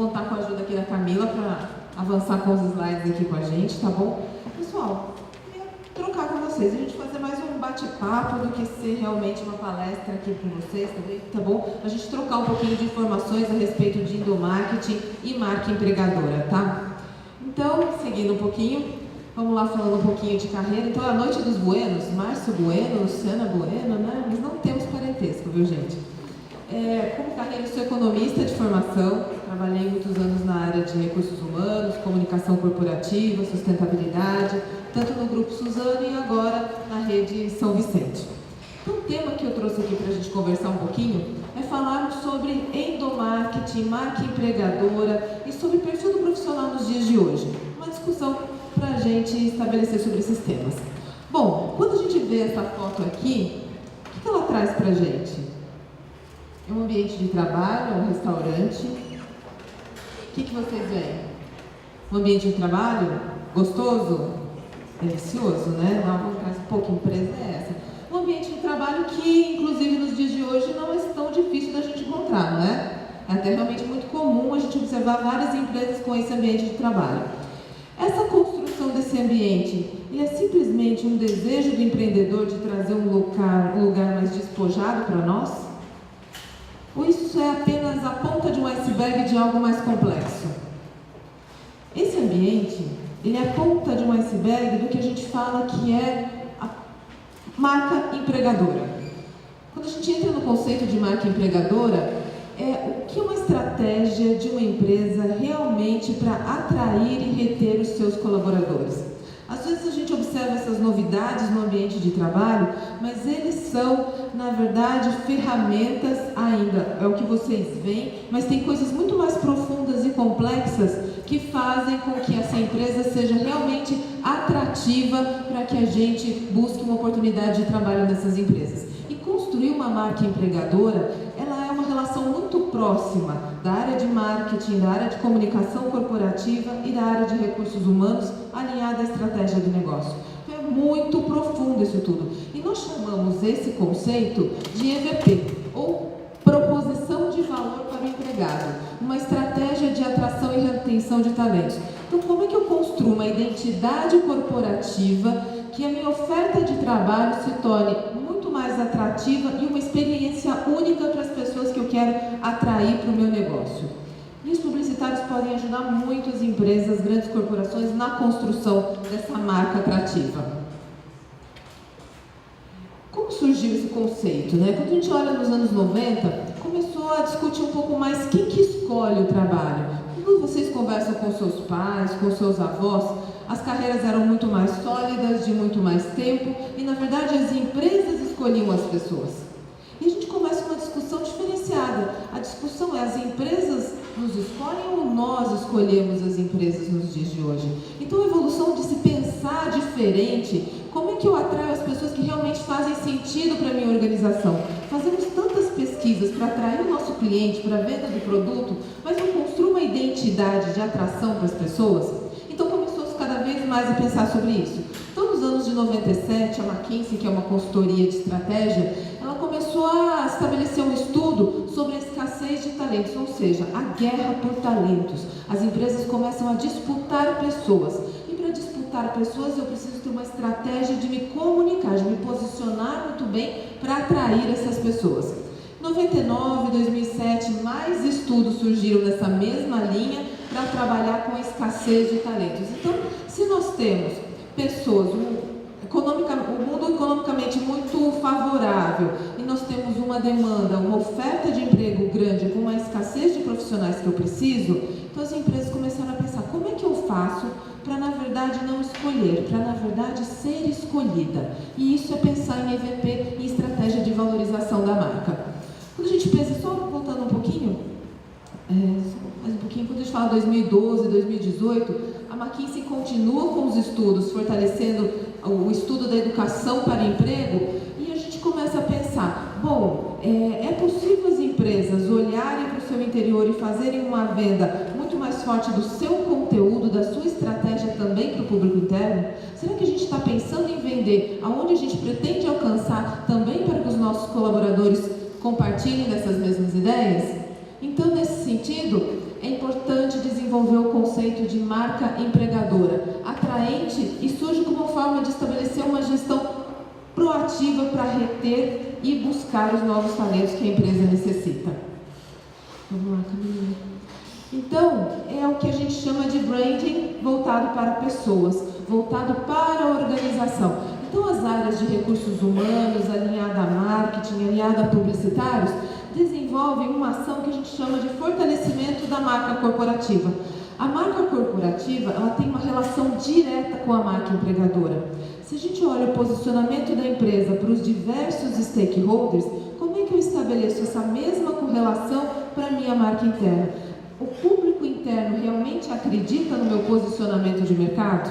contar com a ajuda aqui da Camila para avançar com os slides aqui com a gente, tá bom? Pessoal, eu queria trocar com vocês, a gente fazer mais um bate-papo do que ser realmente uma palestra aqui com vocês, tá bom? A gente trocar um pouquinho de informações a respeito de endomarketing e marca empregadora, tá? Então, seguindo um pouquinho, vamos lá falando um pouquinho de carreira. Então, a Noite dos Buenos, Márcio Bueno, Luciana Bueno, né? Mas não temos parentesco, viu, gente? Como carreira, eu sou economista de formação, trabalhei muitos anos na área de recursos humanos, comunicação corporativa, sustentabilidade, tanto no Grupo Suzano e agora na Rede São Vicente. Então, o tema que eu trouxe aqui para a gente conversar um pouquinho é falarmos sobre endomarketing, marca empregadora e sobre o perfil do profissional nos dias de hoje. Uma discussão para a gente estabelecer sobre esses temas. Bom, quando a gente vê essa foto aqui, o que ela traz para a gente? É um ambiente de trabalho, é um restaurante. O que vocês veem? Um ambiente de trabalho gostoso, delicioso, né? Uma vontade, pô, que empresa é essa? Um ambiente de trabalho que, inclusive, nos dias de hoje não é tão difícil da gente encontrar, não é? É até realmente muito comum a gente observar várias empresas com esse ambiente de trabalho. Essa construção desse ambiente, ele é simplesmente um desejo do empreendedor de trazer um lugar mais despojado para nós? Ou isso é apenas a ponta de um iceberg de algo mais complexo? Esse ambiente, ele é a ponta de um iceberg do que a gente fala que é a marca empregadora. Quando a gente entra no conceito de marca empregadora, o que é uma estratégia de uma empresa realmente para atrair e reter os seus colaboradores? Às vezes a gente observa essas novidades no ambiente de trabalho, mas eles são, na verdade, ferramentas ainda, é o que vocês veem, mas tem coisas muito mais profundas e complexas que fazem com que essa empresa seja realmente atrativa para que a gente busque uma oportunidade de trabalho nessas empresas. E construir uma marca empregadora, ela é uma relação muito próxima da área de marketing, da área de comunicação corporativa e da área de recursos humanos, alinhada à estratégia do negócio. Então é muito profundo isso tudo. E nós chamamos esse conceito de EVP, ou Proposição de Valor para o Empregado, uma estratégia de atração e retenção de talentos. Então, como é que eu construo uma identidade corporativa que a minha oferta de trabalho se torne muito mais atrativa e uma experiência única para as pessoas que eu quero atrair para o meu negócio? E os publicitários podem ajudar muito as empresas, grandes corporações, na construção dessa marca atrativa. Como surgiu esse conceito, né? Quando a gente olha nos anos 90, começou a discutir um pouco mais quem que escolhe o trabalho. Quando vocês conversam com seus pais, com seus avós, as carreiras eram muito mais sólidas, de muito mais tempo, e na verdade as empresas escolhiam as pessoas. E a gente começa uma discussão diferenciada. A discussão é: as empresas nos escolhem ou nós escolhemos as empresas nos dias de hoje? Então a evolução de se pensar diferente, como é que eu atraio as pessoas que realmente fazem sentido para a minha organização? Fazemos tantas pesquisas para atrair o nosso cliente para a venda do produto, mas não construo uma identidade de atração para as pessoas? Então começou-se cada vez mais a pensar sobre isso. Então, nos anos de 97, a McKinsey, que é uma consultoria de estratégia, ela começou a estabelecer um estudo sobre a escassez de talentos, ou seja, a guerra por talentos. As empresas começam a disputar pessoas. E para disputar pessoas, eu preciso ter uma estratégia de me comunicar, de me posicionar muito bem para atrair essas pessoas. Em 99, 2007, mais estudos surgiram nessa mesma linha para trabalhar com a escassez de talentos. Então, se nós temos pessoas, o mundo economicamente muito favorável, e nós temos uma demanda, uma oferta de emprego grande, com uma escassez de profissionais que eu preciso, então as empresas começaram a pensar: como é que eu faço para, na verdade, não escolher, para, na verdade, ser escolhida? E isso é pensar em EVP e estratégia de valorização da marca. Quando a gente pensa, só voltando um pouquinho, mais um pouquinho, quando a gente fala 2012, 2018, a McKinsey continua com os estudos, fortalecendo o estudo da educação para emprego, e a gente começa a pensar: bom, é possível as empresas olharem para o seu interior e fazerem uma venda muito mais forte do seu conteúdo, da sua estratégia também para o público interno? Será que a gente está pensando em vender aonde a gente pretende alcançar também para que os nossos colaboradores compartilhem dessas mesmas ideias? Então, nesse sentido, é importante desenvolveu o conceito de marca empregadora, atraente e surge como forma de estabelecer uma gestão proativa para reter e buscar os novos talentos que a empresa necessita. Vamos lá, Camila. Então, é o que a gente chama de branding voltado para pessoas, voltado para a organização. Então, as áreas de recursos humanos, alinhada a marketing, alinhada a publicitários, desenvolvem uma ação que a gente chama de fortalecimento da marca corporativa. A marca corporativa, ela tem uma relação direta com a marca empregadora. Se a gente olha o posicionamento da empresa para os diversos stakeholders, como é que eu estabeleço essa mesma correlação para a minha marca interna? O público interno realmente acredita no meu posicionamento de mercado?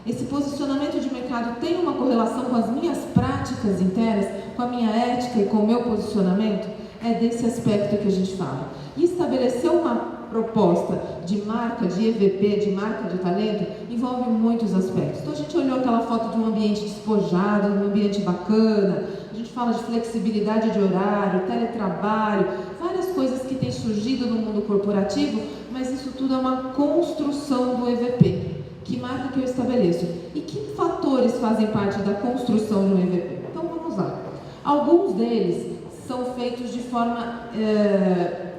Esse posicionamento de mercado tem uma correlação com as minhas práticas internas, com a minha ética e com o meu posicionamento? É desse aspecto que a gente fala. E estabelecer uma proposta de marca, de EVP, de marca de talento, envolve muitos aspectos. Então a gente olhou aquela foto de um ambiente despojado, um ambiente bacana, a gente fala de flexibilidade de horário, teletrabalho, várias coisas que têm surgido no mundo corporativo, mas isso tudo é uma construção do EVP. Que marca que eu estabeleço? E que fatores fazem parte da construção de um EVP? Então vamos lá. Alguns deles são feitos de forma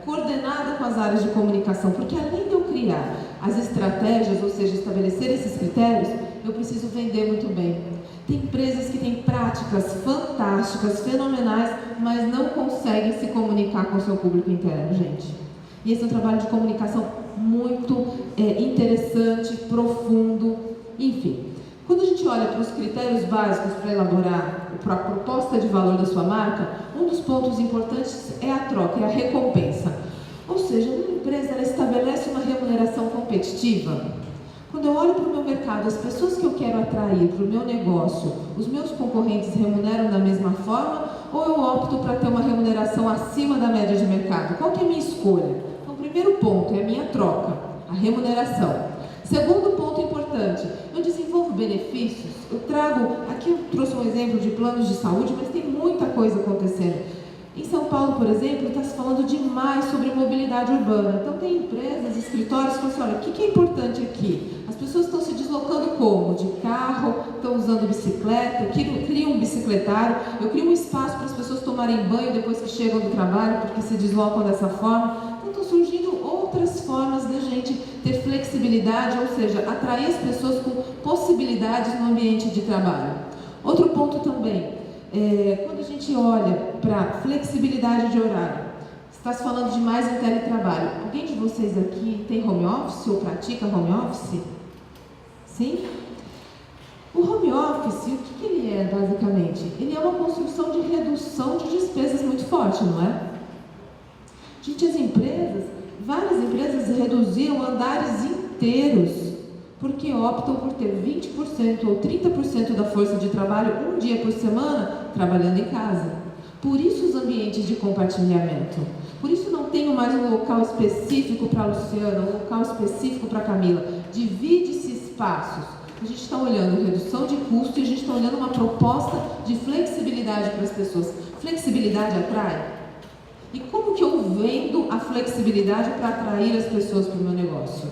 coordenada com as áreas de comunicação, porque além de eu criar as estratégias, ou seja, estabelecer esses critérios, eu preciso vender muito bem. Tem empresas que têm práticas fantásticas, fenomenais, mas não conseguem se comunicar com o seu público interno, gente. E esse é um trabalho de comunicação muito interessante, profundo, enfim. Quando a gente olha para os critérios básicos para elaborar a proposta de valor da sua marca, um dos pontos importantes é a troca, é a recompensa. Ou seja, uma empresa ela estabelece uma remuneração competitiva. Quando eu olho para o meu mercado, as pessoas que eu quero atrair para o meu negócio, os meus concorrentes remuneram da mesma forma ou eu opto para ter uma remuneração acima da média de mercado? Qual que é a minha escolha? Então, o primeiro ponto é a minha troca, a remuneração. Segundo ponto importante, eu desenvolvo benefícios, aqui eu trouxe um exemplo de planos de saúde, mas tem muita coisa acontecendo. Em São Paulo, por exemplo, está se falando demais sobre mobilidade urbana. Então tem empresas, escritórios que falam assim, olha, o que é importante aqui? As pessoas estão se deslocando como? De carro, estão usando bicicleta, eu crio um bicicletário, eu crio um espaço para as pessoas tomarem banho depois que chegam do trabalho, porque se deslocam dessa forma. Então estão surgindo outras formas da gente ter flexibilidade, ou seja, atrair as pessoas com possibilidades no ambiente de trabalho. Outro ponto também, quando a gente olha para flexibilidade de horário, está se falando demais em teletrabalho. Alguém de vocês aqui tem home office ou pratica home office? Sim? O home office, o que ele é basicamente? Ele é uma construção de redução de despesas muito forte, não é? Gente, várias empresas reduziram andares inteiros porque optam por ter 20% ou 30% da força de trabalho um dia por semana trabalhando em casa. Por isso os ambientes de compartilhamento. Por isso não tenho mais um local específico para a Luciana, um local específico para a Camila. Divide-se espaços. A gente está olhando redução de custo e a gente está olhando uma proposta de flexibilidade para as pessoas. Flexibilidade atrai? E como que eu vendo a flexibilidade para atrair as pessoas para o meu negócio?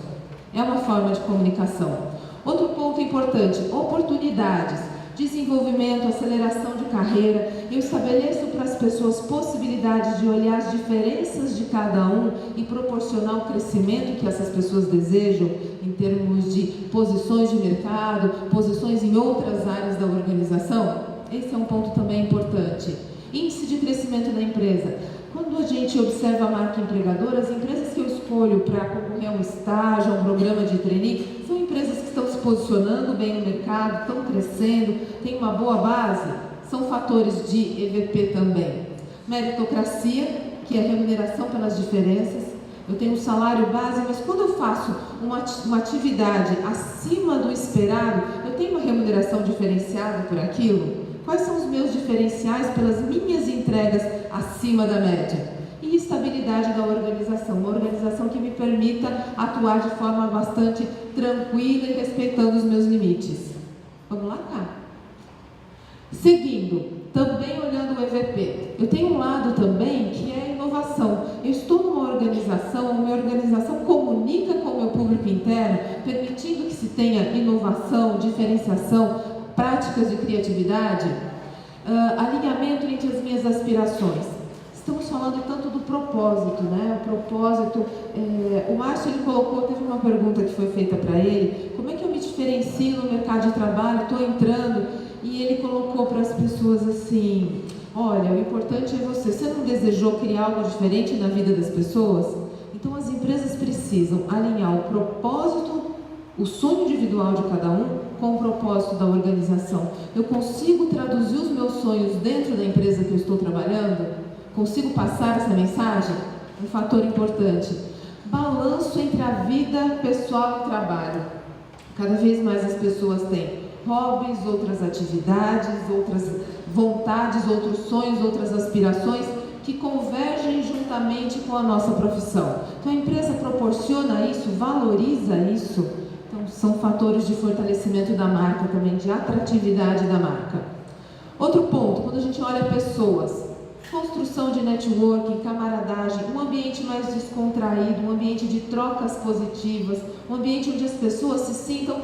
É uma forma de comunicação. Outro ponto importante, oportunidades, desenvolvimento, aceleração de carreira. Eu estabeleço para as pessoas possibilidades de olhar as diferenças de cada um e proporcionar o crescimento que essas pessoas desejam em termos de posições de mercado, posições em outras áreas da organização. Esse é um ponto também importante. Índice de crescimento da empresa. Quando a gente observa a marca empregadora, as empresas que eu escolho para concorrer a um estágio, a um programa de trainee, são empresas que estão se posicionando bem no mercado, estão crescendo, têm uma boa base, são fatores de EVP também. Meritocracia, que é a remuneração pelas diferenças. Eu tenho um salário base, mas quando eu faço uma atividade acima do esperado, eu tenho uma remuneração diferenciada por aquilo? Quais são os meus diferenciais pelas minhas entregas acima da média? E estabilidade da organização, uma organização que me permita atuar de forma bastante tranquila e respeitando os meus limites. Vamos lá, cá. Seguindo, também olhando o EVP, eu tenho um lado também que é a inovação. Eu estou numa organização, a minha organização comunica com o meu público interno, permitindo que se tenha inovação, diferenciação, práticas de criatividade, alinhamento entre as minhas aspirações. Estamos falando tanto do propósito, né? O propósito, o Márcio ele colocou, teve uma pergunta que foi feita para ele, como é que eu me diferencio no mercado de trabalho, estou entrando, e ele colocou para as pessoas assim, olha, o importante é você não desejou criar algo diferente na vida das pessoas? Então as empresas precisam alinhar o propósito, o sonho individual de cada um com o propósito da organização. Eu consigo traduzir os meus sonhos dentro da empresa que eu estou trabalhando? Consigo passar essa mensagem? Um fator importante. Balanço entre a vida pessoal e trabalho. Cada vez mais as pessoas têm hobbies, outras atividades, outras vontades, outros sonhos, outras aspirações que convergem juntamente com a nossa profissão. Então a empresa proporciona isso, valoriza isso. Então são fatores de fortalecimento da marca também, de atratividade da marca. Outro ponto, quando a gente olha pessoas, construção de networking, camaradagem, um ambiente mais descontraído, um ambiente de trocas positivas, um ambiente onde as pessoas se sintam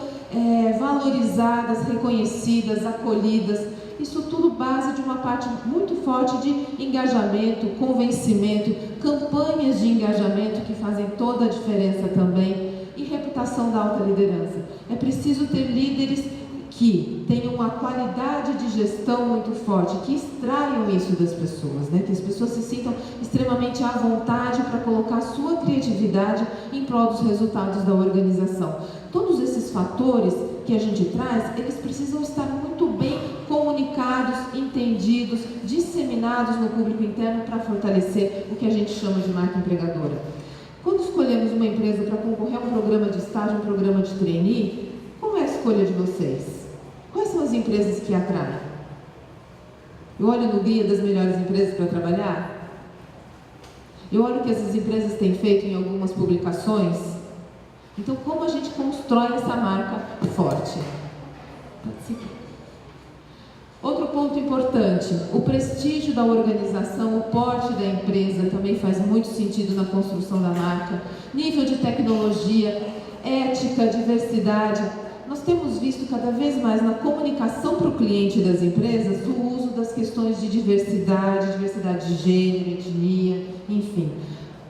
valorizadas, reconhecidas, acolhidas. Isso tudo base de uma parte muito forte de engajamento, convencimento, campanhas de engajamento que fazem toda a diferença também, e reputação da alta liderança. É preciso ter líderes que tenham uma qualidade de gestão muito forte, que extraiam isso das pessoas, né? Que as pessoas se sintam extremamente à vontade para colocar sua criatividade em prol dos resultados da organização. Todos esses fatores que a gente traz, eles precisam estar muito bem comunicados, entendidos, disseminados no público interno para fortalecer o que a gente chama de marca empregadora. Quando escolhemos uma empresa para concorrer a um programa de estágio, um programa de trainee, como é a escolha de vocês? Quais são as empresas que atraem? Eu olho no guia das melhores empresas para trabalhar? Eu olho o que essas empresas têm feito em algumas publicações? Então, como a gente constrói essa marca forte? Pode seguir. Outro ponto importante, o prestígio da organização, o porte da empresa também faz muito sentido na construção da marca. Nível de tecnologia, ética, diversidade. Nós temos visto cada vez mais na comunicação para o cliente das empresas o uso das questões de diversidade de gênero, etnia, enfim.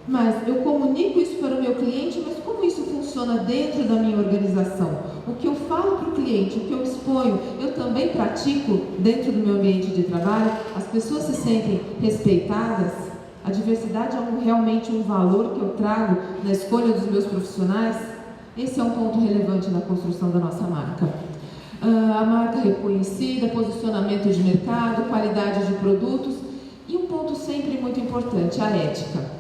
Mas eu comunico isso para o meu cliente, mas como isso funciona dentro da minha organização? O que eu falo para o cliente, o que eu exponho, eu também pratico dentro do meu ambiente de trabalho? As pessoas se sentem respeitadas? A diversidade é realmente um valor que eu trago na escolha dos meus profissionais? Esse é um ponto relevante na construção da nossa marca. A marca reconhecida, posicionamento de mercado, qualidade de produtos e um ponto sempre muito importante, a ética.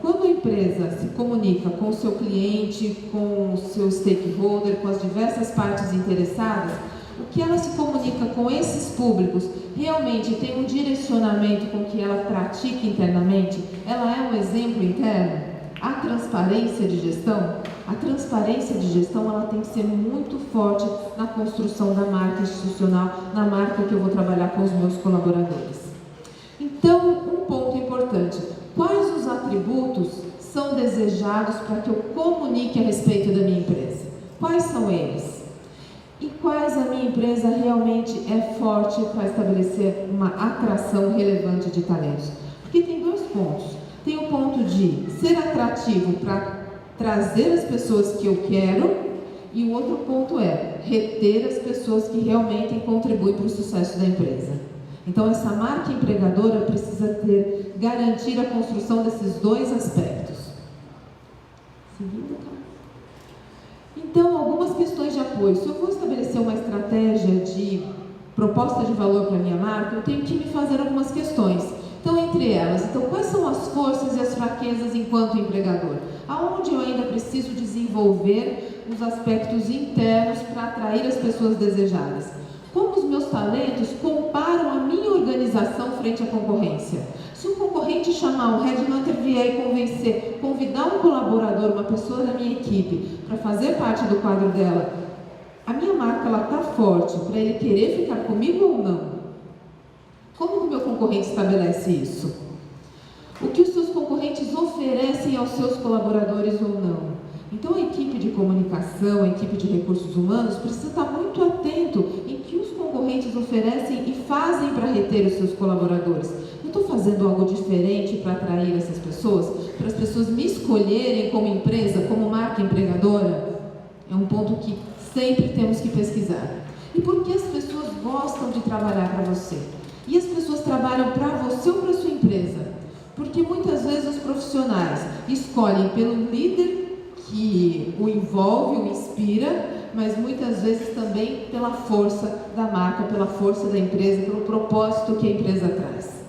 Quando a empresa se comunica com o seu cliente, com o seu stakeholder, com as diversas partes interessadas, o que ela se comunica com esses públicos realmente tem um direcionamento com que ela pratique internamente? Ela é um exemplo interno? A transparência de gestão? A transparência de gestão ela tem que ser muito forte na construção da marca institucional, na marca que eu vou trabalhar com os meus colaboradores. Então, um ponto importante. Quais os atributos são desejados para que eu comunique a respeito da minha empresa? Quais são eles? E quais a minha empresa realmente é forte para estabelecer uma atração relevante de talentos? Porque tem dois pontos. Tem o ponto de ser atrativo para trazer as pessoas que eu quero, e o outro ponto é reter as pessoas que realmente contribuem para o sucesso da empresa. Então, essa marca empregadora precisa garantir a construção desses dois aspectos. Seguindo, então, algumas questões de apoio. Se eu vou estabelecer uma estratégia de proposta de valor para a minha marca, eu tenho que me fazer algumas questões. Então, entre elas, quais são as forças e as fraquezas enquanto empregador? Aonde eu ainda preciso desenvolver os aspectos internos para atrair as pessoas desejadas? Como os meus talentos comparam a minha organização frente à concorrência? Se um concorrente chamar um headhunter vier e convidar um colaborador, uma pessoa da minha equipe, para fazer parte do quadro dela, a minha marca está forte para ele querer ficar comigo ou não? Como o meu concorrente estabelece isso? O que os seus concorrentes oferecem aos seus colaboradores ou não? Então a equipe de comunicação, a equipe de recursos humanos precisa estar muito atento em que os concorrentes oferecem e fazem para reter os seus colaboradores. Eu estou fazendo algo diferente para atrair essas pessoas, para as pessoas me escolherem como empresa, como marca empregadora? É um ponto que sempre temos que pesquisar. E por que as pessoas gostam de trabalhar para você? E as pessoas trabalham para você ou para sua empresa? Porque muitas vezes os profissionais escolhem pelo líder que o envolve, o inspira, mas muitas vezes também pela força da marca, pela força da empresa, pelo propósito que a empresa traz.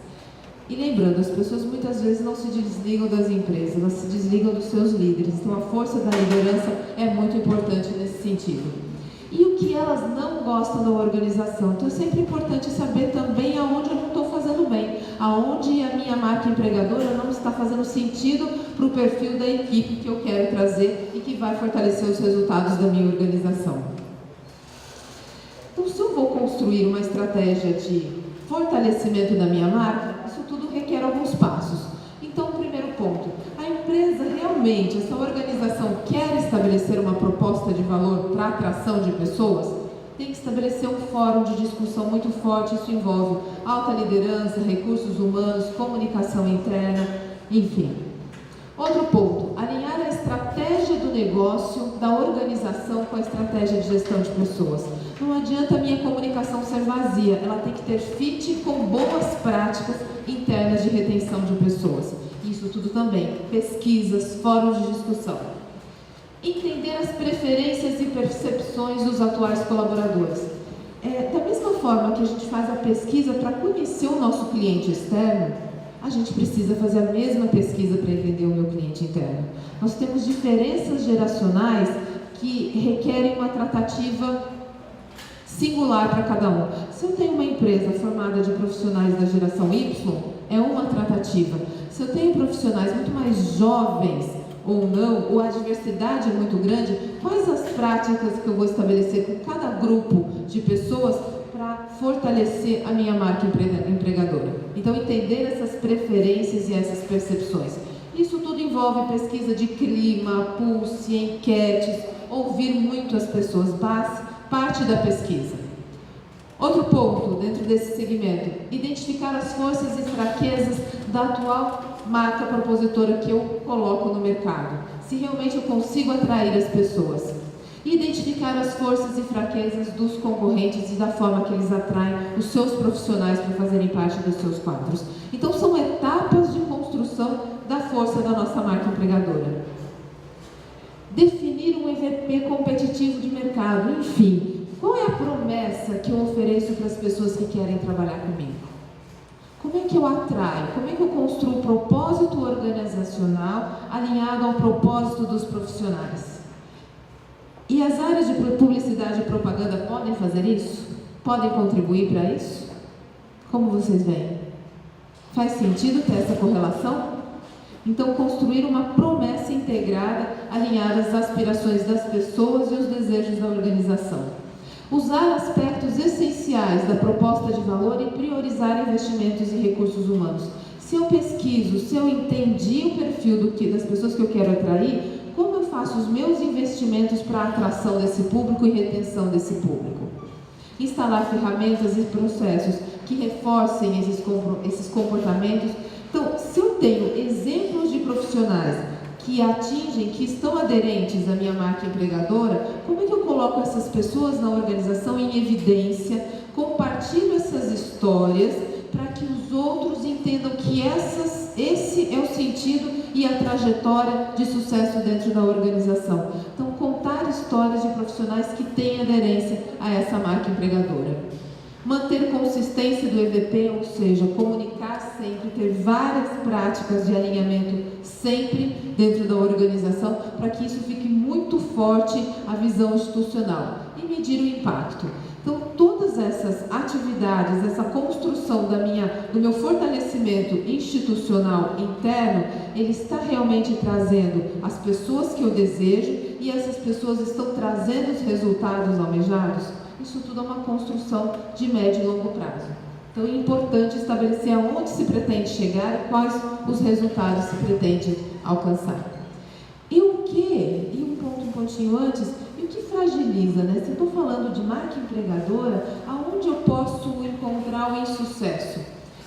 E lembrando, as pessoas muitas vezes não se desligam das empresas, elas se desligam dos seus líderes. Então a força da liderança é muito importante nesse sentido. E o que elas não gostam da organização? Então é sempre importante saber também aonde eu não estou fazendo bem, aonde a minha marca empregadora não está fazendo sentido para o perfil da equipe que eu quero trazer e que vai fortalecer os resultados da minha organização. Então, se eu vou construir uma estratégia de fortalecimento da minha marca, isso tudo requer alguns passos. Então, primeiro ponto, a empresa realmente, essa organização quer estabelecer uma proposta de valor para atração de pessoas? Tem que estabelecer um fórum de discussão muito forte, isso envolve alta liderança, recursos humanos, comunicação interna, enfim. Outro ponto, alinhar a estratégia do negócio, da organização com a estratégia de gestão de pessoas. Não adianta a minha comunicação ser vazia, ela tem que ter fit com boas práticas internas de retenção de pessoas. Isso tudo também, pesquisas, fóruns de discussão. Entender as preferências e percepções dos atuais colaboradores. Da mesma forma que a gente faz a pesquisa para conhecer o nosso cliente externo, a gente precisa fazer a mesma pesquisa para entender o meu cliente interno. Nós temos diferenças geracionais que requerem uma tratativa singular para cada um. Se eu tenho uma empresa formada de profissionais da geração Y, é uma tratativa. Se eu tenho profissionais muito mais jovens ou não, ou a diversidade é muito grande, quais as práticas que eu vou estabelecer com cada grupo de pessoas para fortalecer a minha marca empregadora? Então, entender essas preferências e essas percepções. Isso tudo envolve pesquisa de clima, pulse, enquetes, ouvir muito as pessoas, parte da pesquisa. Outro ponto dentro desse segmento, identificar as forças e fraquezas da atual marca propositora que eu coloco no mercado. Se realmente eu consigo atrair as pessoas. Identificar as forças e fraquezas dos concorrentes e da forma que eles atraem os seus profissionais para fazerem parte dos seus quadros. Então, são etapas de construção da força da nossa marca empregadora. Definir um EVP competitivo de mercado, enfim. Qual é a promessa que eu ofereço para as pessoas que querem trabalhar comigo? Como é que eu atraio? Como é que eu construo um propósito organizacional alinhado ao propósito dos profissionais? E as áreas de publicidade e propaganda podem fazer isso? Podem contribuir para isso? Como vocês veem? Faz sentido ter essa correlação? Então, construir uma promessa integrada, alinhada às aspirações das pessoas e os desejos da organização. Usar aspectos essenciais da proposta de valor e priorizar investimentos em recursos humanos. Se eu pesquiso, se eu entendi o perfil das pessoas que eu quero atrair, como eu faço os meus investimentos para a atração desse público e retenção desse público? Instalar ferramentas e processos que reforcem esses comportamentos. Então, se eu tenho exemplos de profissionais que atingem, que estão aderentes à minha marca empregadora, como é que eu coloco essas pessoas na organização em evidência, compartilho essas histórias para que os outros entendam que esse é o sentido e a trajetória de sucesso dentro da organização. Então, contar histórias de profissionais que têm aderência a essa marca empregadora. Manter consistência do EVP, ou seja, comunicar sempre, ter várias práticas de alinhamento sempre dentro da organização, para que isso fique muito forte a visão institucional e medir o impacto. Então, todas essas atividades, essa construção do meu fortalecimento institucional interno, ele está realmente trazendo as pessoas que eu desejo e essas pessoas estão trazendo os resultados almejados? Isso tudo é uma construção de médio e longo prazo. Então, é importante estabelecer aonde se pretende chegar e quais os resultados se pretende alcançar. E um pontinho antes, e o que fragiliza, né? Se eu estou falando de marca empregadora, aonde eu posso encontrar o insucesso?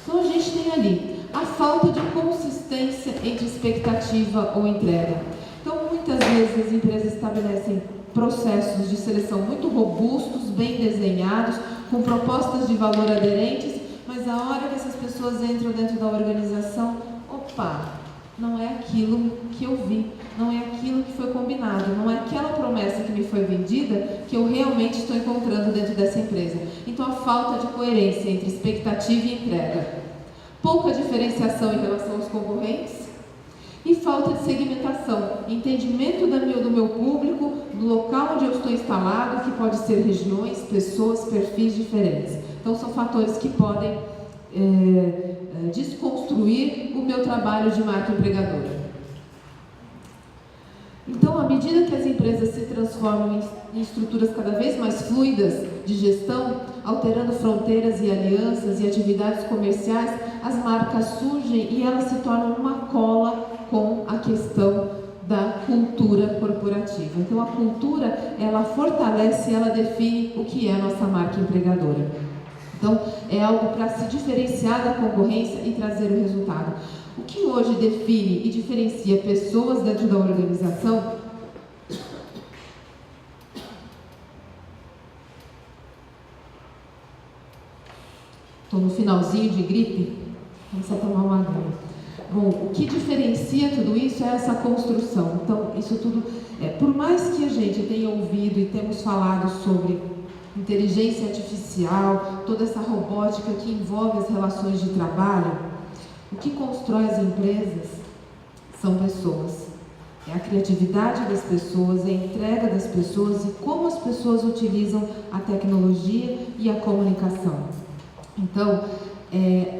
Então a gente tem ali a falta de consistência entre expectativa ou entrega. Então muitas vezes as empresas estabelecem processos de seleção muito robustos, bem desenhados, com propostas de valor aderentes, mas a hora que essas pessoas entram dentro da organização, não é aquilo que eu vi, não é aquilo que foi combinado, não é aquela promessa que me foi vendida que eu realmente estou encontrando dentro dessa empresa. Então a falta de coerência entre expectativa e entrega, pouca diferenciação em relação aos concorrentes e falta de segmentação, entendimento do meu público, do local onde eu estou instalado, que pode ser regiões, pessoas, perfis diferentes. Então são fatores que podem desconstruir o meu trabalho de marca empregadora. Então, à medida que as empresas se transformam em estruturas cada vez mais fluidas de gestão, alterando fronteiras e alianças e atividades comerciais, as marcas surgem e elas se tornam uma cola com a questão da cultura corporativa. Então, a cultura, ela fortalece, ela define o que é a nossa marca empregadora. Então, é algo para se diferenciar da concorrência e trazer o resultado. O que hoje define e diferencia pessoas dentro da organização estou no finalzinho de gripe, vamos só tomar uma água. Bom, o que diferencia tudo isso é essa construção. Então, isso tudo, por mais que a gente tenha ouvido e temos falado sobre inteligência artificial, toda essa robótica que envolve as relações de trabalho, o que constrói as empresas são pessoas. É a criatividade das pessoas, é a entrega das pessoas e como as pessoas utilizam a tecnologia e a comunicação. Então,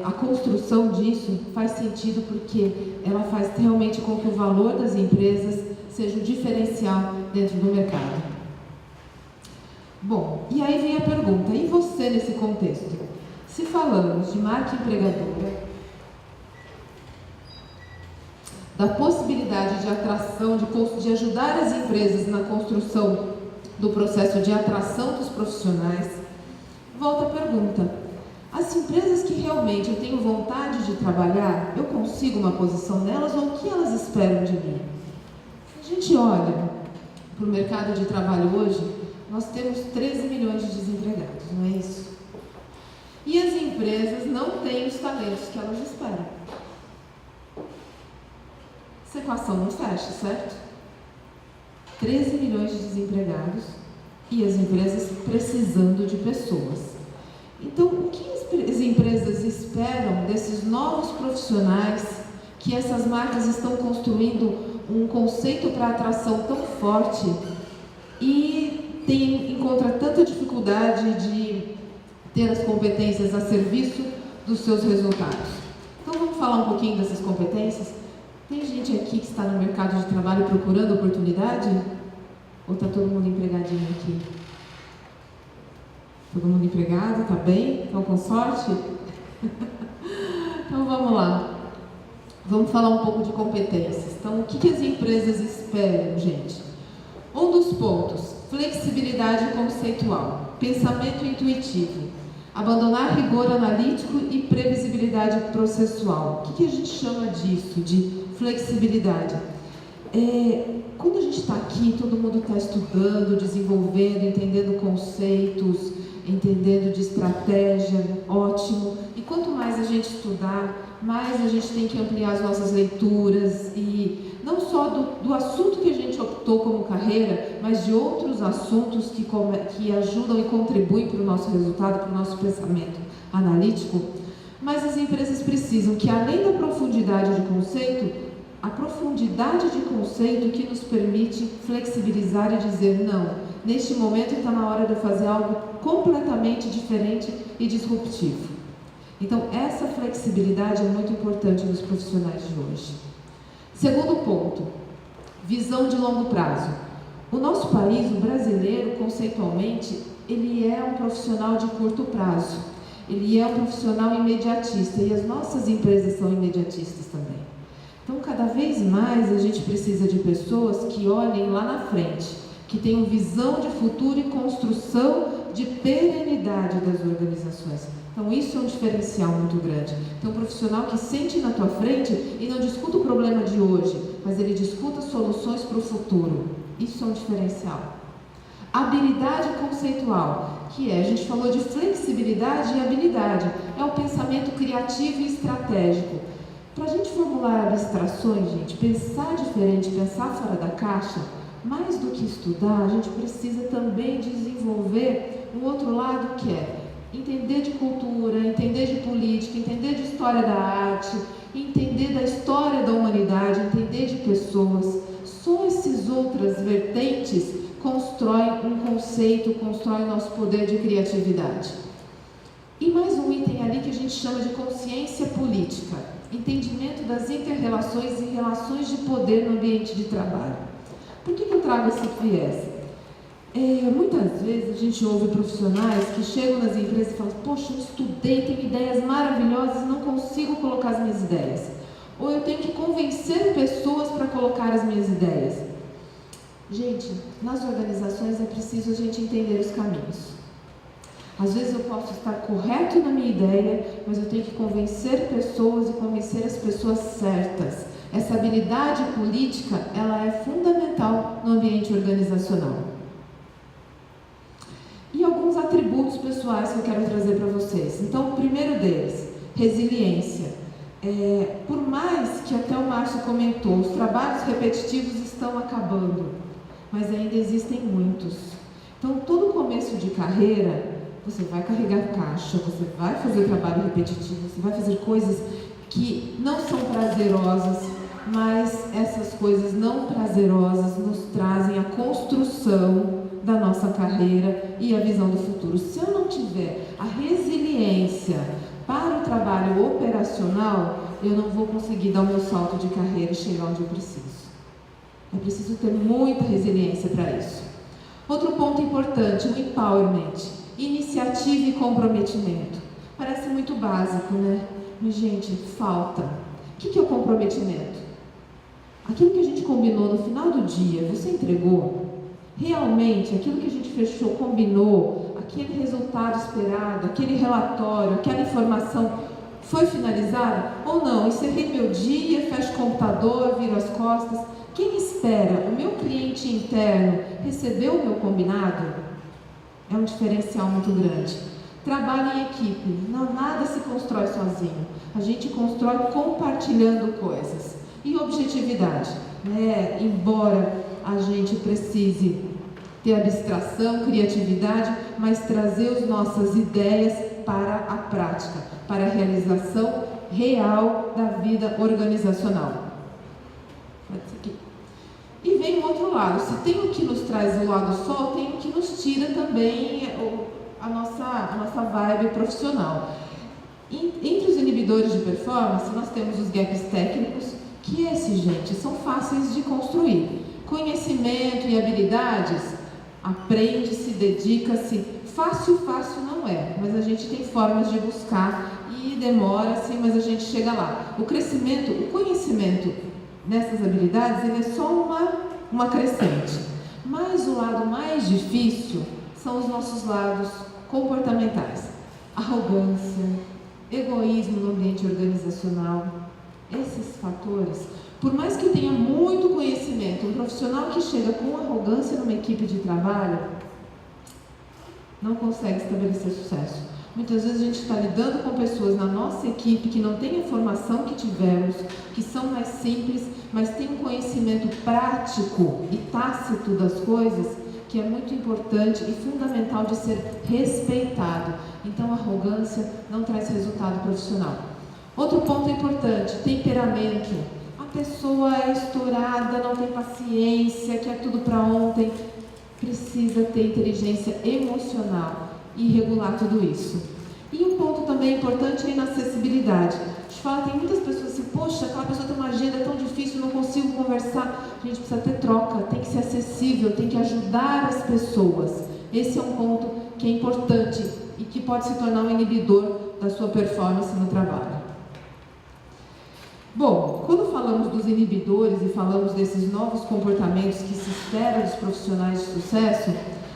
a construção disso faz sentido porque ela faz realmente com que o valor das empresas seja o diferencial dentro do mercado. Bom, e aí vem a pergunta, e você nesse contexto? Se falamos de marca empregadora, da possibilidade de atração, de ajudar as empresas na construção do processo de atração dos profissionais, volta a pergunta, as empresas que realmente eu tenho vontade de trabalhar, eu consigo uma posição nelas ou o que elas esperam de mim? A gente olha para o mercado de trabalho hoje, nós temos 13 milhões de desempregados, não é isso? E as empresas não têm os talentos que elas esperam. Essa equação não fecha, certo? 13 milhões de desempregados e as empresas precisando de pessoas. Então, o que as empresas esperam desses novos profissionais que essas marcas estão construindo um conceito para atração tão forte e encontra tanta dificuldade de ter as competências a serviço dos seus resultados? Então vamos falar um pouquinho dessas competências? Tem gente aqui que está no mercado de trabalho procurando oportunidade? Ou está todo mundo empregadinho aqui? Todo mundo empregado? Está bem? Estão com sorte? Então vamos lá. Vamos falar um pouco de competências. Então o que as empresas esperam, gente? Um dos pontos, flexibilidade conceitual, pensamento intuitivo, abandonar rigor analítico e previsibilidade processual. O que a gente chama disso, de flexibilidade? Quando a gente está aqui, todo mundo está estudando, desenvolvendo, entendendo conceitos, entendendo de estratégia, ótimo. E quanto mais a gente estudar, mais a gente tem que ampliar as nossas leituras e não só do assunto que a gente optou como carreira, mas de outros assuntos que ajudam e contribuem para o nosso resultado, para o nosso pensamento analítico. Mas as empresas precisam que, além da profundidade de conceito, a profundidade de conceito que nos permite flexibilizar e dizer não, neste momento está na hora de eu fazer algo completamente diferente e disruptivo. Então, essa flexibilidade é muito importante nos profissionais de hoje. Segundo ponto, visão de longo prazo. O nosso país, o brasileiro, conceitualmente, ele é um profissional de curto prazo. Ele é um profissional imediatista e as nossas empresas são imediatistas também. Então, cada vez mais a gente precisa de pessoas que olhem lá na frente, que tenham visão de futuro e construção de perenidade das organizações. Então isso é um diferencial muito grande. Então um profissional que sente na tua frente e não discuta o problema de hoje, mas ele discuta soluções para o futuro. Isso é um diferencial. Habilidade conceitual, que é, a gente falou de flexibilidade e habilidade, é o pensamento criativo e estratégico. Para a gente formular abstrações, gente, pensar diferente, pensar fora da caixa, mais do que estudar, a gente precisa também desenvolver um outro lado que é entender de cultura, entender de política, entender de história da arte, entender da história da humanidade, entender de pessoas. Só essas outras vertentes constroem um conceito, constroem o nosso poder de criatividade. E mais um item ali que a gente chama de consciência política, entendimento das inter-relações e relações de poder no ambiente de trabalho. Por que eu trago esse viés? Muitas vezes a gente ouve profissionais que chegam nas empresas e falam: poxa, eu estudei, tenho ideias maravilhosas e não consigo colocar as minhas ideias. Ou eu tenho que convencer pessoas para colocar as minhas ideias. Gente, nas organizações é preciso a gente entender os caminhos. Às vezes eu posso estar correto na minha ideia, mas eu tenho que convencer pessoas e convencer as pessoas certas. Essa habilidade política, ela é fundamental no ambiente organizacional. E alguns atributos pessoais que eu quero trazer para vocês. Então, o primeiro deles, resiliência. Por mais que até o Márcio comentou, os trabalhos repetitivos estão acabando, mas ainda existem muitos. Então, todo começo de carreira, você vai carregar caixa, você vai fazer trabalho repetitivo, você vai fazer coisas que não são prazerosas, mas essas coisas não prazerosas nos trazem a construção da nossa carreira e a visão do futuro. Se eu não tiver a resiliência para o trabalho operacional, eu não vou conseguir dar o meu salto de carreira e chegar onde eu preciso. É preciso ter muita resiliência para isso. Outro ponto importante, o empowerment, iniciativa e comprometimento. Parece muito básico, né? Mas, gente, falta. O que é o comprometimento? Aquilo que a gente combinou no final do dia, você entregou? Realmente, aquilo que a gente fechou, combinou, aquele resultado esperado, aquele relatório, aquela informação foi finalizada? Ou não? Encerrei meu dia, fecho o computador, viro as costas. Quem espera? O meu cliente interno recebeu o meu combinado? É um diferencial muito grande. Trabalho em equipe. Não, nada se constrói sozinho. A gente constrói compartilhando coisas. E objetividade, né? Embora a gente precise ter abstração, criatividade, mas trazer as nossas ideias para a prática, para a realização real da vida organizacional. E vem o outro lado. Se tem o que nos traz o lado sol, tem o que nos tira também a nossa vibe profissional. Entre os inibidores de performance, nós temos os gaps técnicos, que esses, gente, são fáceis de construir. Conhecimento e habilidades, aprende-se, dedica-se. Fácil não é, mas a gente tem formas de buscar e demora-se, mas a gente chega lá. O crescimento, o conhecimento nessas habilidades, ele é só uma crescente. Mas o lado mais difícil são os nossos lados comportamentais. Arrogância, egoísmo no ambiente organizacional. Esses fatores, por mais que tenha muito conhecimento, um profissional que chega com arrogância numa equipe de trabalho, não consegue estabelecer sucesso. Muitas vezes a gente está lidando com pessoas na nossa equipe que não têm a formação que tivemos, que são mais simples, mas têm um conhecimento prático e tácito das coisas, que é muito importante e fundamental de ser respeitado. Então a arrogância não traz resultado profissional. Outro ponto importante, temperamento. A pessoa é estourada, não tem paciência, quer tudo para ontem. Precisa ter inteligência emocional e regular tudo isso. E um ponto também importante é a inacessibilidade. A gente fala, tem muitas pessoas assim, poxa, aquela pessoa tem uma agenda tão difícil, não consigo conversar. A gente precisa ter troca, tem que ser acessível, tem que ajudar as pessoas. Esse é um ponto que é importante e que pode se tornar um inibidor da sua performance no trabalho. Bom, quando falamos dos inibidores e falamos desses novos comportamentos que se espera dos profissionais de sucesso,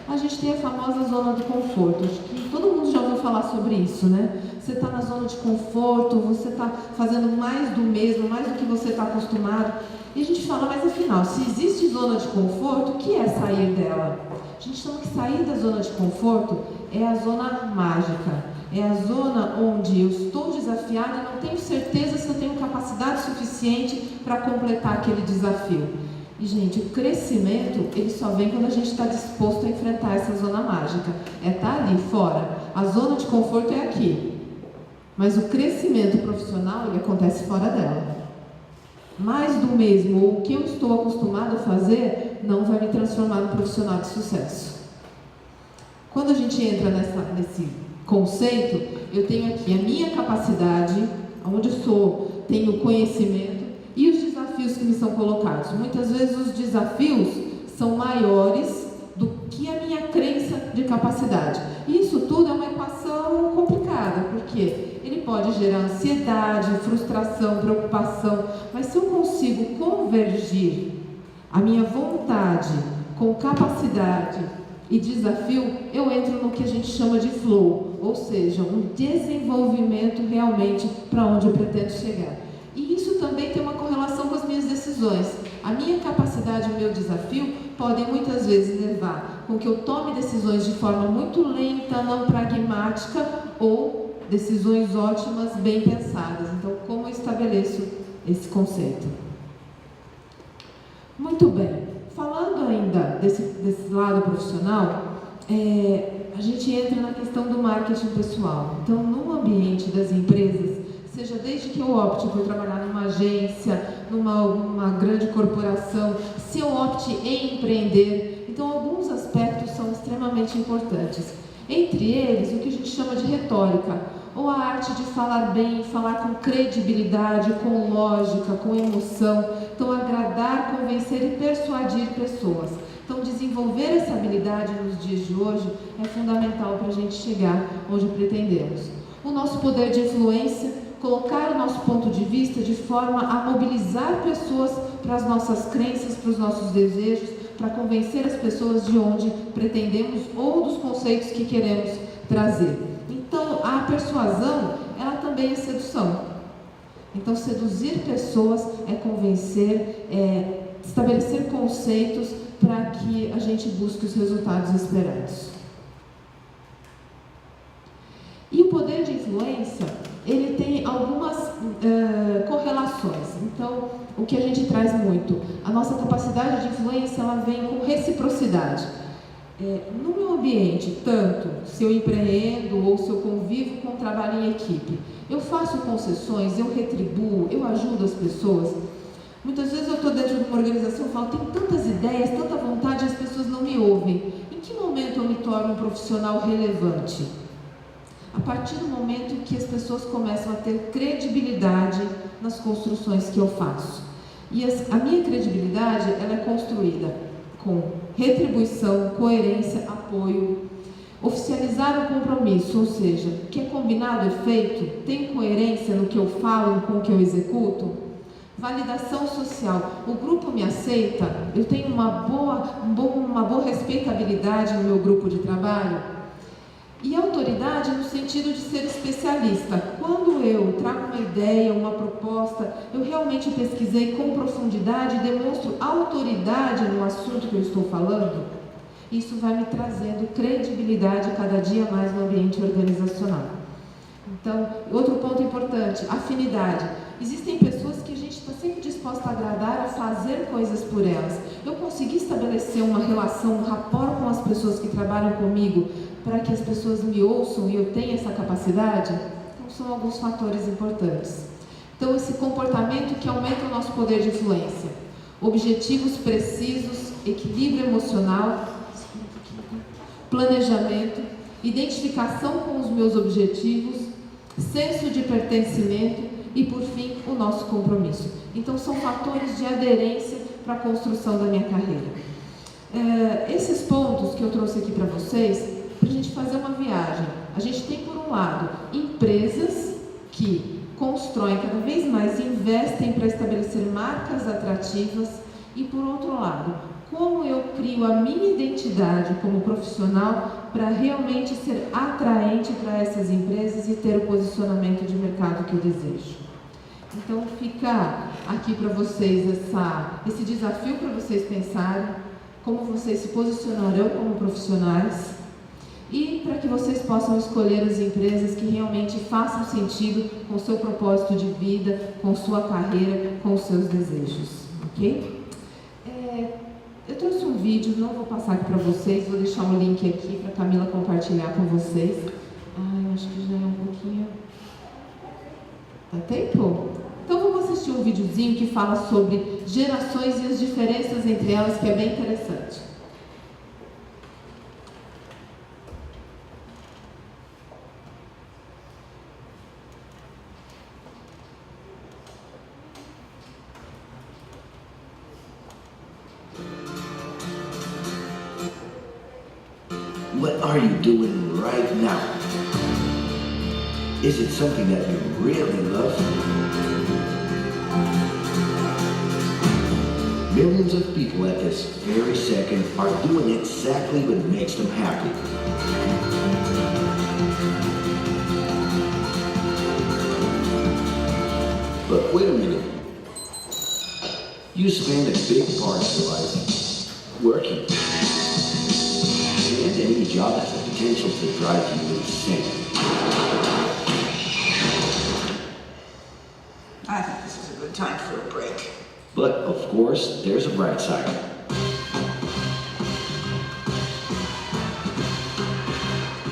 a gente tem a famosa zona do conforto. Acho que todo mundo já ouviu falar sobre isso, né? Você está na zona de conforto, você está fazendo mais do mesmo, mais do que você está acostumado. E a gente fala, mas afinal, se existe zona de conforto, o que é sair dela? A gente chama que sair da zona de conforto é a zona mágica. É a zona onde eu estou desafiada e não tenho certeza se eu tenho capacidade suficiente para completar aquele desafio. E, gente, o crescimento, ele só vem quando a gente está disposto a enfrentar essa zona mágica. É estar ali, fora. A zona de conforto é aqui. Mas o crescimento profissional, ele acontece fora dela. Mais do mesmo, ou o que eu estou acostumado a fazer, não vai me transformar num profissional de sucesso. Quando a gente entra nesse conceito, eu tenho aqui a minha capacidade, onde eu sou, tenho conhecimento e os desafios que me são colocados. Muitas vezes os desafios são maiores do que a minha crença de capacidade. E isso tudo é uma equação complicada, porque ele pode gerar ansiedade, frustração, preocupação, mas se eu consigo convergir a minha vontade com capacidade e desafio, eu entro no que a gente chama de flow, ou seja, um desenvolvimento realmente para onde eu pretendo chegar. E isso também tem uma correlação com as minhas decisões. A minha capacidade e o meu desafio podem muitas vezes levar com que eu tome decisões de forma muito lenta, não pragmática, ou decisões ótimas, bem pensadas. Então, como eu estabeleço esse conceito? Muito bem. Falando ainda desse lado profissional, a gente entra na questão do marketing pessoal. Então, no ambiente das empresas, seja desde que eu opte por trabalhar numa agência, numa grande corporação, se eu opte em empreender, então alguns aspectos são extremamente importantes. Entre eles, o que a gente chama de retórica, ou a arte de falar bem, falar com credibilidade, com lógica, com emoção. Então, agradar, convencer e persuadir pessoas. Então, desenvolver essa habilidade nos dias de hoje é fundamental para a gente chegar onde pretendemos. O nosso poder de influência, colocar o nosso ponto de vista de forma a mobilizar pessoas para as nossas crenças, para os nossos desejos, para convencer as pessoas de onde pretendemos ou dos conceitos que queremos trazer. Então, a persuasão, ela também é sedução. Então, seduzir pessoas é convencer, é estabelecer conceitos para que a gente busque os resultados esperados. E o poder de influência, ele tem algumas correlações. Então, o que a gente traz muito, a nossa capacidade de influência, ela vem com reciprocidade. No meu ambiente, tanto se eu empreendo ou se eu convivo com trabalho em equipe, eu faço concessões, eu retribuo, eu ajudo as pessoas. Muitas vezes eu estou dentro de uma organização e falo, tenho tantas ideias, tanta vontade, e as pessoas não me ouvem. Em que momento eu me torno um profissional relevante? A partir do momento que as pessoas começam a ter credibilidade nas construções que eu faço. E a minha credibilidade, ela é construída com retribuição, coerência, apoio, oficializar o compromisso, ou seja, o que é combinado é feito, tem coerência no que eu falo, com o que eu executo. Validação social, o grupo me aceita, eu tenho uma boa respeitabilidade no meu grupo de trabalho. E autoridade no sentido de ser especialista. Quando eu trago uma ideia, uma proposta, eu realmente pesquisei com profundidade e demonstro autoridade no assunto que eu estou falando, isso vai me trazendo credibilidade cada dia mais no ambiente organizacional. Então, outro ponto importante, afinidade. Existem pessoas que a gente está sempre disposta a agradar, a fazer coisas por elas. Eu consegui estabelecer uma relação, um rapport com as pessoas que trabalham comigo, para que as pessoas me ouçam e eu tenha essa capacidade? Então, são alguns fatores importantes. Então, esse comportamento que aumenta o nosso poder de influência. Objetivos precisos, equilíbrio emocional, planejamento, identificação com os meus objetivos, senso de pertencimento e, por fim, o nosso compromisso. Então, são fatores de aderência para a construção da minha carreira. Esses pontos que eu trouxe aqui para vocês, para a gente fazer uma viagem. A gente tem, por um lado, empresas que constroem cada vez mais, investem para estabelecer marcas atrativas e, por outro lado, como eu crio a minha identidade como profissional para realmente ser atraente para essas empresas e ter o posicionamento de mercado que eu desejo. Então fica aqui para vocês esse desafio para vocês pensarem como vocês se posicionarão como profissionais e para que vocês possam escolher as empresas que realmente façam sentido com o seu propósito de vida, com sua carreira, com os seus desejos, ok? Eu trouxe um vídeo, não vou passar aqui para vocês, vou deixar um link aqui para a Camila compartilhar com vocês. Eu acho que já é um pouquinho... Dá tempo? Então vamos assistir um videozinho que fala sobre gerações e as diferenças entre elas, que é bem interessante. What are you doing right now? Is it something that you really love? Millions of people at this very second are doing exactly what makes them happy. But wait a minute. You spend a big part of your life working. And any job has the potential to drive you insane. I think this is a good time for a break. But, of course, there's a bright side.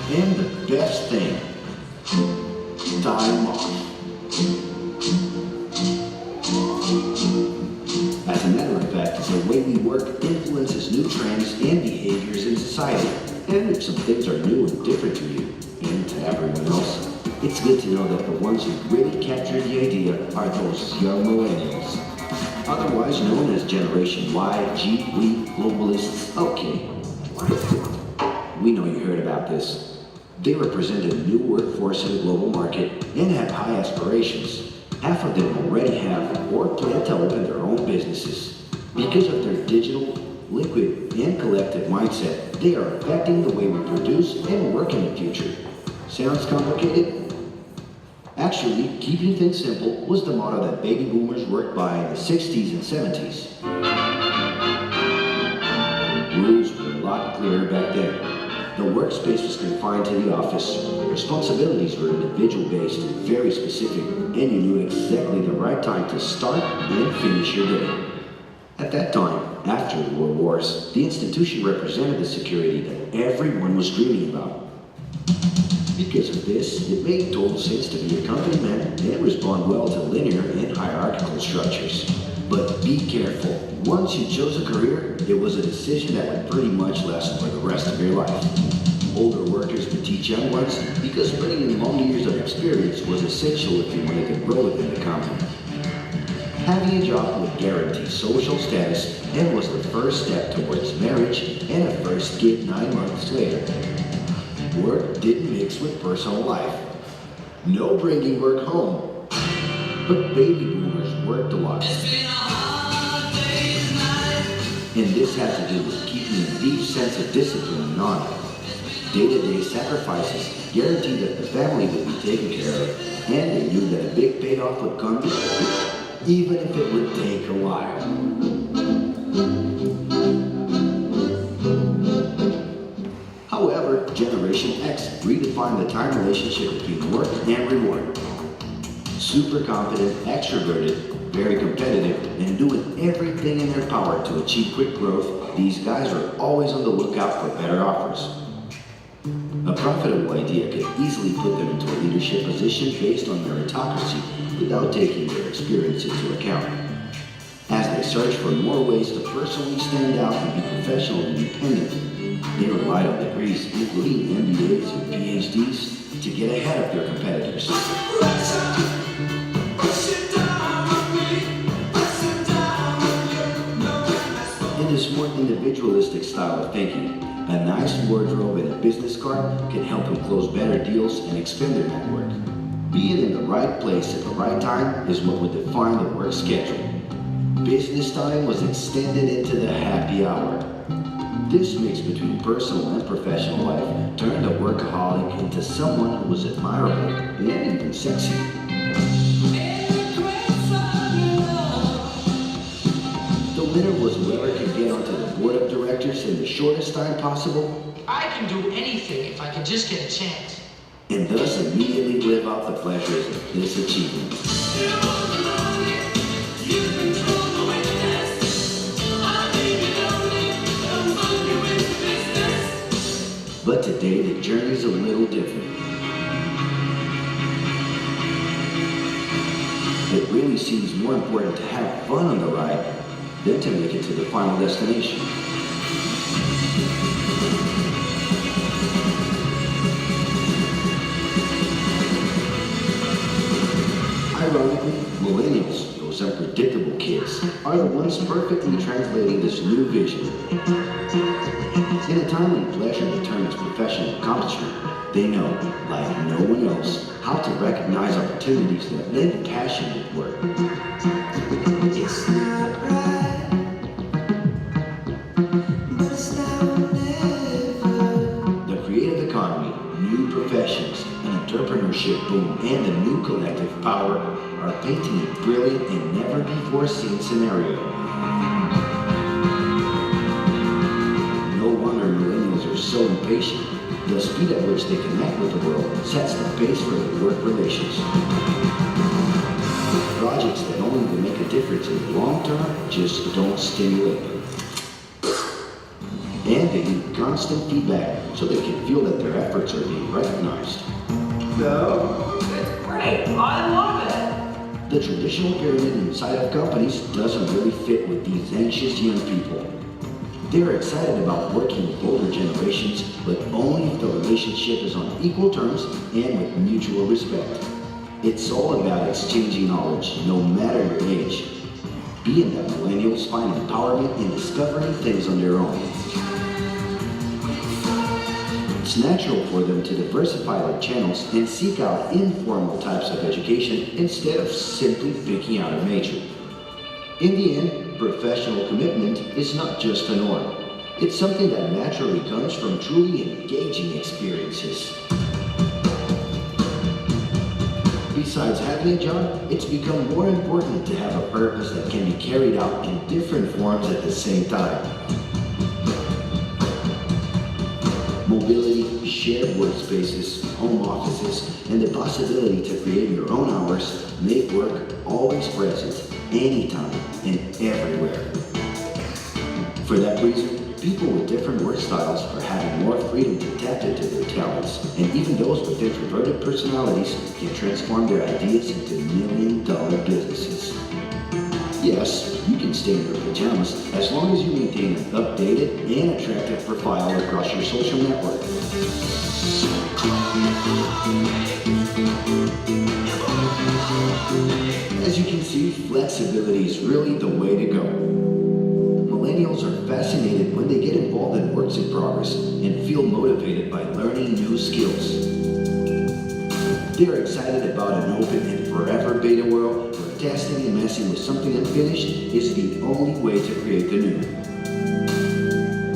And the best thing, time off. As a matter of fact, the way we work influences new trends and behaviors in society. And if some things are new and different to you, and to everyone else, it's good to know that the ones who really capture the idea are those young millennials. Otherwise known as Generation Y, G, we, globalists, okay. We know you heard about this. They represent a new workforce in the global market and have high aspirations. Half of them already have or plan to open their own businesses. Because of their digital, liquid, and collective mindset, they are affecting the way we produce and work in the future. Sounds complicated? Actually, keeping things simple was the motto that baby boomers worked by in the 60s and 70s. Rules were a lot clearer back then. The workspace was confined to the office. Responsibilities were individual-based and very specific, and you knew exactly the right time to start and finish your day. At that time, after the World Wars, the institution represented the security that everyone was dreaming about. Because of this, it made total sense to be a company man and respond well to linear and hierarchical structures. But be careful. Once you chose a career, it was a decision that would pretty much last for the rest of your life. Older workers would teach young ones because bringing in long years of experience was essential if you wanted to grow within the company. Having a job would guarantee social status and was the first step towards marriage and a first kid 9 months later. Work didn't mix with personal life. No bringing work home. But baby boomers worked a lot. And this had to do with keeping a deep sense of discipline and honor. Day-to-day sacrifices guaranteed that the family would be taken care of, and they knew that a big payoff would come, even if it would take a while. However, Generation X redefined the time relationship between work and reward. Super confident, extroverted, very competitive, and doing everything in their power to achieve quick growth, these guys are always on the lookout for better offers. A profitable idea could easily put them into a leadership position based on meritocracy without taking their experience into account. As they search for more ways to personally stand out and be professional and independent, they relied on degrees, including MBAs and PhDs, to get ahead of their competitors. In this more individualistic style of thinking, a nice wardrobe and a business card can help them close better deals and expand their network. Being in the right place at the right time is what would define the work schedule. Business time was extended into the happy hour. This mix between personal and professional life turned a workaholic into someone who was admirable and even sexy. The winner was whoever could get onto the board of directors in the shortest time possible. I can do anything if I can just get a chance. And thus immediately live out the pleasures of this achievement. But today the journey's a little different. It really seems more important to have fun on the ride than to make it to the final destination. Ironically, millennials, those unpredictable kids, are the ones perfectly translating this new vision. In a time when pleasure determines professional accomplishment, they know, like no one else, how to recognize opportunities that lend passionate work. It's not right, but it's now or never. The creative economy, new professions, entrepreneurship boom, and the new collective power are painting a brilliant and never-before-seen scenario. No wonder millennials are so impatient. The speed at which they connect with the world sets the pace for their work relations. Projects that only will make a difference in the long term just don't stimulate them. And they need constant feedback so they can feel that their efforts are being recognized. No, it's great. I love it. The traditional pyramid inside of companies doesn't really fit with these anxious young people. They're excited about working with older generations, but only if the relationship is on equal terms and with mutual respect. It's all about exchanging knowledge, no matter your age. Being that millennials find empowerment in discovering things on their own. It's natural for them to diversify their channels and seek out informal types of education instead of simply picking out a major. In the end, professional commitment is not just a norm. It's something that naturally comes from truly engaging experiences. Besides having a job, it's become more important to have a purpose that can be carried out in different forms at the same time. Mobility, shared workspaces, home offices, and the possibility to create your own hours make work always present, anytime and everywhere. For that reason, people with different work styles are having more freedom to tap into their talents, and even those with introverted personalities can transform their ideas into million-dollar businesses. Yes, you can stay in your pajamas as long as you maintain an updated and attractive profile across your social network. As you can see, flexibility is really the way to go. Millennials are fascinated when they get involved in works in progress and feel motivated by learning new skills. They're excited about an open and forever beta world where testing and messing with something unfinished is the only way to create the new.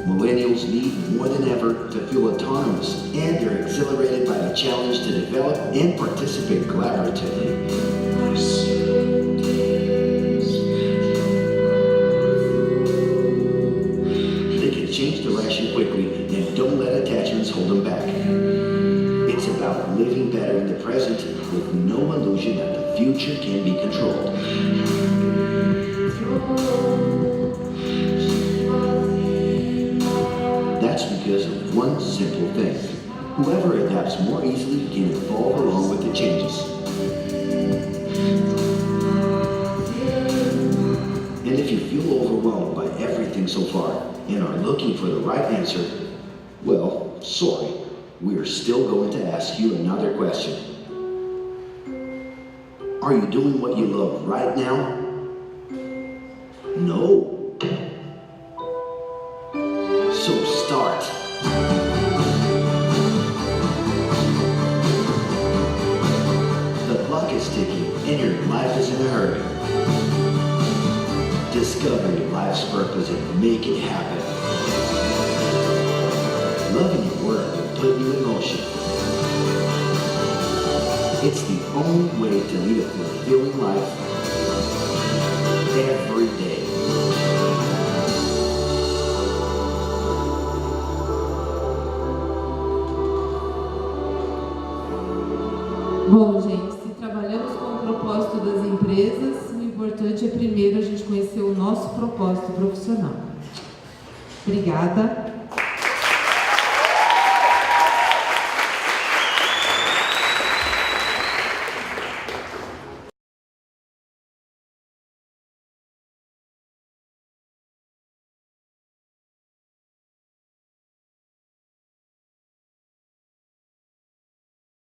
Millennials need more than ever to feel autonomous, and they're exhilarated by the challenge to develop and participate collaboratively. They can change direction quickly and don't let attachments hold them back. It's about living better in the present with no illusion that the future can be controlled. That's because of one simple thing. Whoever adapts more easily can evolve along with the changes. And if you feel overwhelmed by everything so far and are looking for the right answer, well, sorry. We are still going to ask you another question. Are you doing what you love right now? No. So start. The and your life is in a hurry. Discover your life's purpose and make it happen. Loving your work will put you in motion. It's the only way to lead a fulfilling life every day. Bom, gente, se trabalhamos com o propósito das empresas, o importante é primeiro a gente conhecer o nosso propósito profissional. Obrigada.